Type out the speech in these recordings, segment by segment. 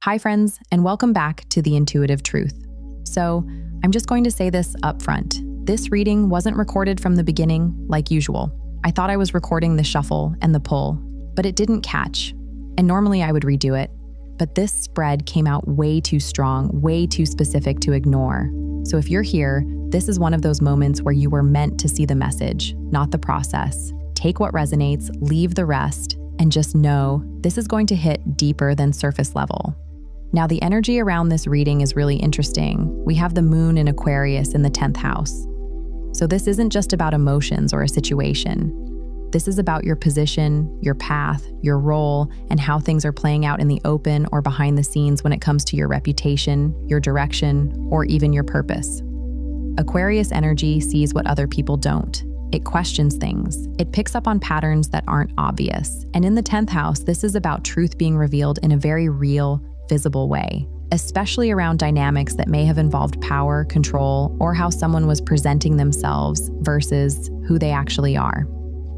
Hi friends, and welcome back to The Intuitive Truth. So, I'm just going to say this up front. This reading wasn't recorded from the beginning like usual. I thought I was recording the shuffle and the pull, but it didn't catch. And normally I would redo it, but this spread came out way too strong, way too specific to ignore. So if you're here, this is one of those moments where you were meant to see the message, not the process. Take what resonates, leave the rest, and just know this is going to hit deeper than surface level. Now, the energy around this reading is really interesting. We have the moon in Aquarius in the 10th house. So this isn't just about emotions or a situation. This is about your position, your path, your role, and how things are playing out in the open or behind the scenes when it comes to your reputation, your direction, or even your purpose. Aquarius energy sees what other people don't. It questions things. It picks up on patterns that aren't obvious. And in the 10th house, this is about truth being revealed in a very real, visible way, especially around dynamics that may have involved power, control, or how someone was presenting themselves versus who they actually are.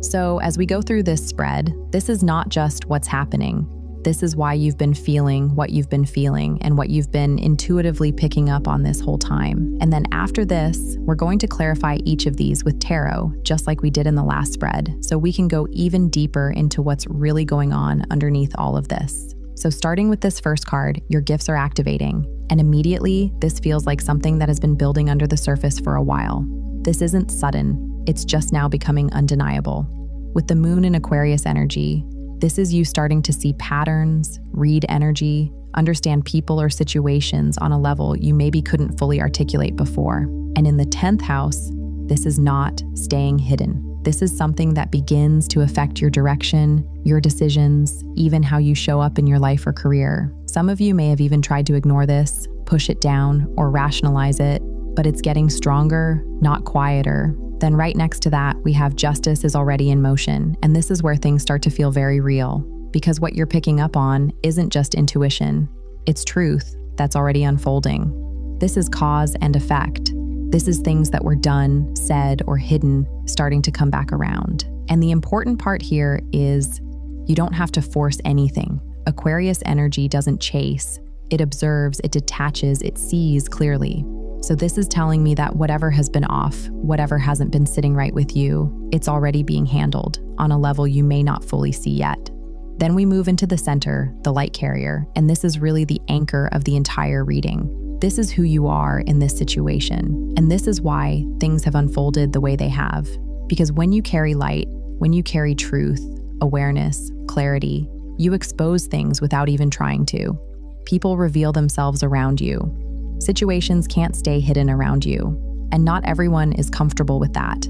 So as we go through this spread, this is not just what's happening. This is why you've been feeling what you've been feeling and what you've been intuitively picking up on this whole time. And then after this, we're going to clarify each of these with tarot, just like we did in the last spread, so we can go even deeper into what's really going on underneath all of this. So starting with this first card, your gifts are activating, and immediately this feels like something that has been building under the surface for a while. This isn't sudden, it's just now becoming undeniable. With the moon in Aquarius energy, this is you starting to see patterns, read energy, understand people or situations on a level you maybe couldn't fully articulate before. And in the 10th house, this is not staying hidden. This is something that begins to affect your direction, your decisions, even how you show up in your life or career. Some of you may have even tried to ignore this, push it down, or rationalize it, but it's getting stronger, not quieter. Then right next to that, we have justice is already in motion, and this is where things start to feel very real, because what you're picking up on isn't just intuition, it's truth that's already unfolding. This is cause and effect. This is things that were done, said, or hidden starting to come back around. And the important part here is you don't have to force anything. Aquarius energy doesn't chase. It observes, it detaches, it sees clearly. So this is telling me that whatever has been off, whatever hasn't been sitting right with you, it's already being handled on a level you may not fully see yet. Then we move into the center, the light carrier, and this is really the anchor of the entire reading. This is who you are in this situation, and this is why things have unfolded the way they have. Because when you carry light, when you carry truth, awareness, clarity, you expose things without even trying to. People reveal themselves around you. Situations can't stay hidden around you, and not everyone is comfortable with that.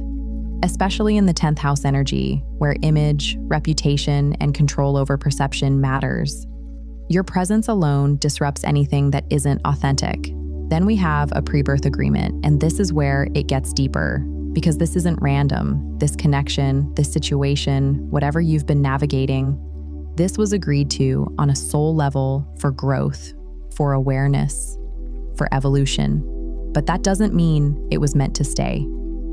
Especially in the 10th house energy, where image, reputation, and control over perception matters. Your presence alone disrupts anything that isn't authentic. Then we have a pre-birth agreement, and this is where it gets deeper, because this isn't random. This connection, this situation, whatever you've been navigating, this was agreed to on a soul level for growth, for awareness, for evolution. But that doesn't mean it was meant to stay.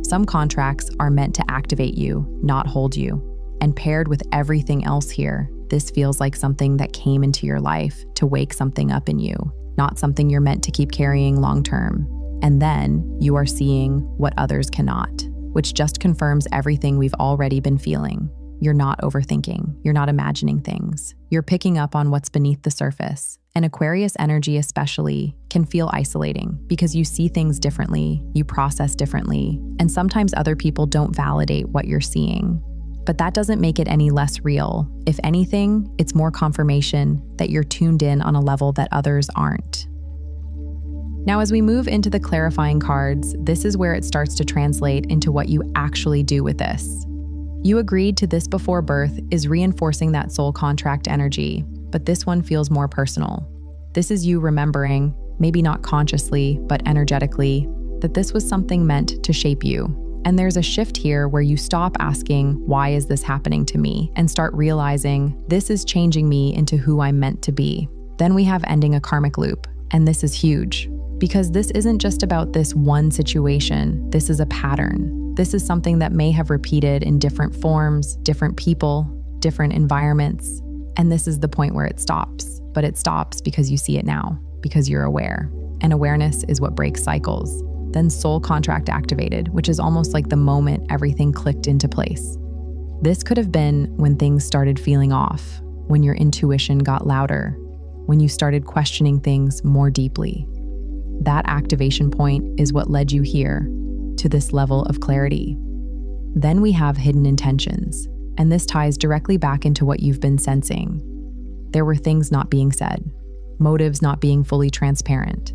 Some contracts are meant to activate you, not hold you. And paired with everything else here, this feels like something that came into your life to wake something up in you, not something you're meant to keep carrying long term. And then you are seeing what others cannot, which just confirms everything we've already been feeling. You're not overthinking. You're not imagining things. You're picking up on what's beneath the surface. And Aquarius energy especially can feel isolating because you see things differently, you process differently, and sometimes other people don't validate what you're seeing. But that doesn't make it any less real. If anything, it's more confirmation that you're tuned in on a level that others aren't. Now, as we move into the clarifying cards, this is where it starts to translate into what you actually do with this. You agreed to this before birth is reinforcing that soul contract energy, but this one feels more personal. This is you remembering, maybe not consciously, but energetically, that this was something meant to shape you. And there's a shift here where you stop asking, why is this happening to me? And start realizing, this is changing me into who I'm meant to be. Then we have ending a karmic loop. And this is huge, because this isn't just about this one situation. This is a pattern. This is something that may have repeated in different forms, different people, different environments. And this is the point where it stops. but it stops because you see it now, because you're aware. And awareness is what breaks cycles. Then soul contract activated, which is almost like the moment everything clicked into place. This could have been when things started feeling off, when your intuition got louder, when you started questioning things more deeply. That activation point is what led you here, to this level of clarity. Then we have hidden intentions, and this ties directly back into what you've been sensing. There were things not being said, motives not being fully transparent,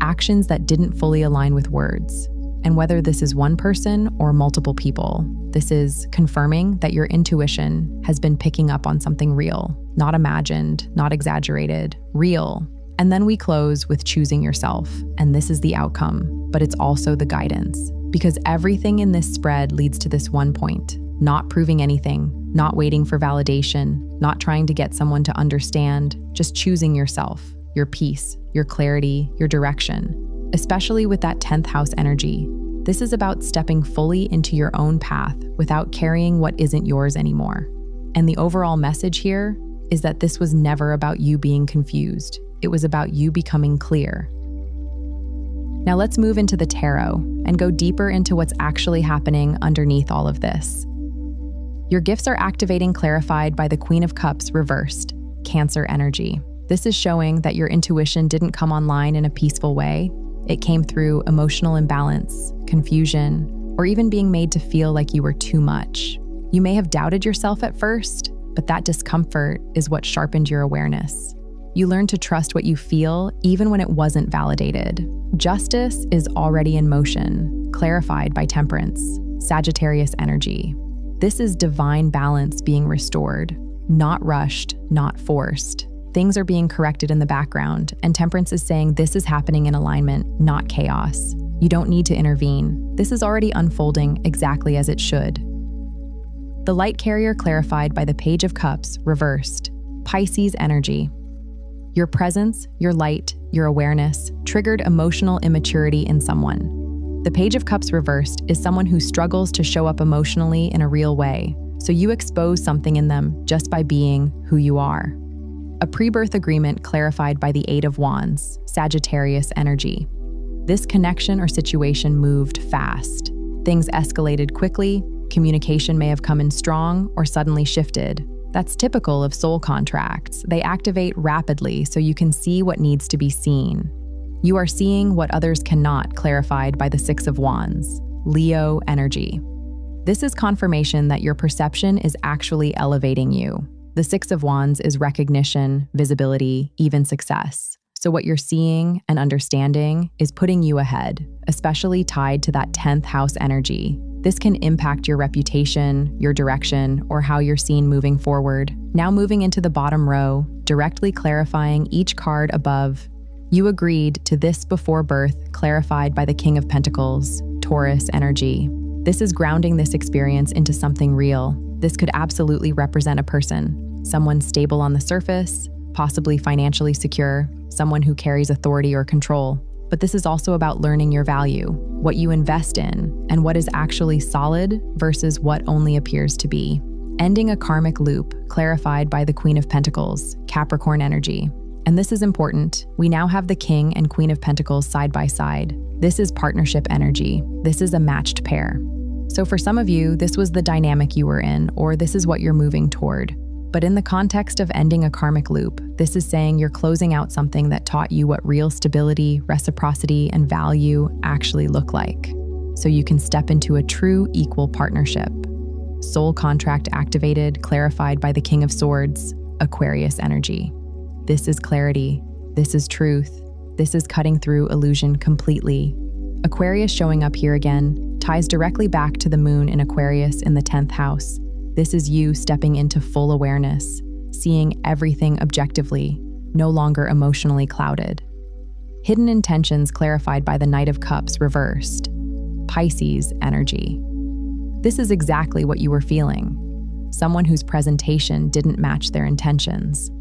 actions that didn't fully align with words. And whether this is one person or multiple people, this is confirming that your intuition has been picking up on something real, not imagined, not exaggerated, real. And then we close with choosing yourself, and this is the outcome, but it's also the guidance. Because everything in this spread leads to this one point: not proving anything, not waiting for validation, not trying to get someone to understand, just choosing yourself, your peace, your clarity, your direction. Especially with that 10th house energy, this is about stepping fully into your own path without carrying what isn't yours anymore. And the overall message here is that this was never about you being confused. It was about you becoming clear. Now let's move into the tarot and go deeper into what's actually happening underneath all of this. Your gifts are activating clarified by the Queen of Cups reversed, Cancer energy. This is showing that your intuition didn't come online in a peaceful way. It came through emotional imbalance, confusion, or even being made to feel like you were too much. You may have doubted yourself at first, but that discomfort is what sharpened your awareness. You learned to trust what you feel even when it wasn't validated. Justice is already in motion, clarified by Temperance, Sagittarius energy. This is divine balance being restored, not rushed, not forced. Things are being corrected in the background, and Temperance is saying this is happening in alignment, not chaos. You don't need to intervene. This is already unfolding exactly as it should. The light carrier clarified by the Page of Cups reversed, Pisces energy. Your presence, your light, your awareness triggered emotional immaturity in someone. The Page of Cups reversed is someone who struggles to show up emotionally in a real way, so you expose something in them just by being who you are. A pre-birth agreement clarified by the Eight of Wands, Sagittarius energy. This connection or situation moved fast. Things escalated quickly, communication may have come in strong or suddenly shifted. That's typical of soul contracts. They activate rapidly so you can see what needs to be seen. You are seeing what others cannot, clarified by the Six of Wands, Leo energy. This is confirmation that your perception is actually elevating you. The Six of Wands is recognition, visibility, even success. So what you're seeing and understanding is putting you ahead, especially tied to that 10th house energy. This can impact your reputation, your direction, or how you're seen moving forward. Now moving into the bottom row, directly clarifying each card above. You agreed to this before birth, clarified by the King of Pentacles, Taurus energy. This is grounding this experience into something real. This could absolutely represent a person, someone stable on the surface, possibly financially secure, someone who carries authority or control. But this is also about learning your value, what you invest in, and what is actually solid versus what only appears to be. Ending a karmic loop, clarified by the Queen of Pentacles, Capricorn energy. And this is important. We now have the King and Queen of Pentacles side by side. This is partnership energy. This is a matched pair. So for some of you, this was the dynamic you were in, or this is what you're moving toward. But in the context of ending a karmic loop, this is saying you're closing out something that taught you what real stability, reciprocity, and value actually look like, so you can step into a true equal partnership. Soul contract activated, clarified by the King of Swords, Aquarius energy. This is clarity. This is truth. This is cutting through illusion completely. Aquarius showing up here again ties directly back to the moon in Aquarius in the 10th house. This is you stepping into full awareness, seeing everything objectively, no longer emotionally clouded. Hidden intentions clarified by the Knight of Cups reversed, Pisces energy. This is exactly what you were feeling. Someone whose presentation didn't match their intentions.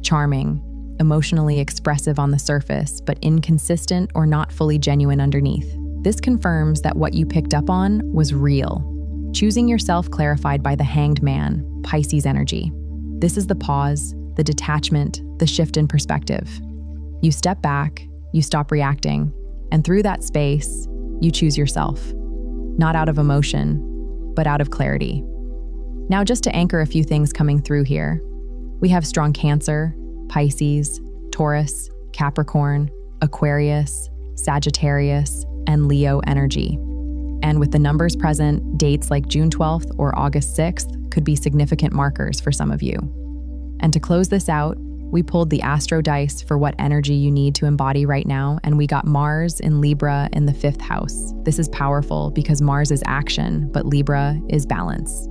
Charming, emotionally expressive on the surface, but inconsistent or not fully genuine underneath. This confirms that what you picked up on was real. Choosing yourself clarified by the Hanged Man, Pisces energy. This is the pause, the detachment, the shift in perspective. You step back, you stop reacting, and through that space, you choose yourself. Not out of emotion, but out of clarity. Now, just to anchor a few things coming through here, we have strong Cancer, Pisces, Taurus, Capricorn, Aquarius, Sagittarius, and Leo energy. And with the numbers present, dates like June 12th or August 6th could be significant markers for some of you. And to close this out, we pulled the Astro Dice for what energy you need to embody right now, and we got Mars in Libra in the 5th house. This is powerful because Mars is action, but Libra is balance.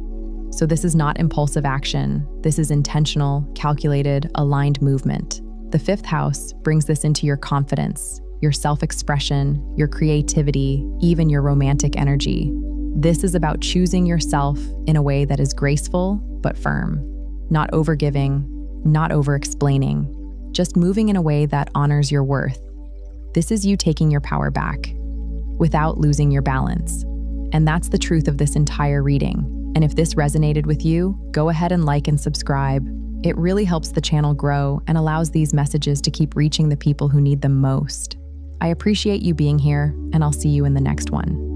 So this is not impulsive action. This is intentional, calculated, aligned movement. The 5th house brings this into your confidence, your self-expression, your creativity, even your romantic energy. This is about choosing yourself in a way that is graceful but firm, not overgiving, not over-explaining, just moving in a way that honors your worth. This is you taking your power back without losing your balance. And that's the truth of this entire reading. And if this resonated with you, go ahead and like and subscribe. It really helps the channel grow and allows these messages to keep reaching the people who need them most. I appreciate you being here, and I'll see you in the next one.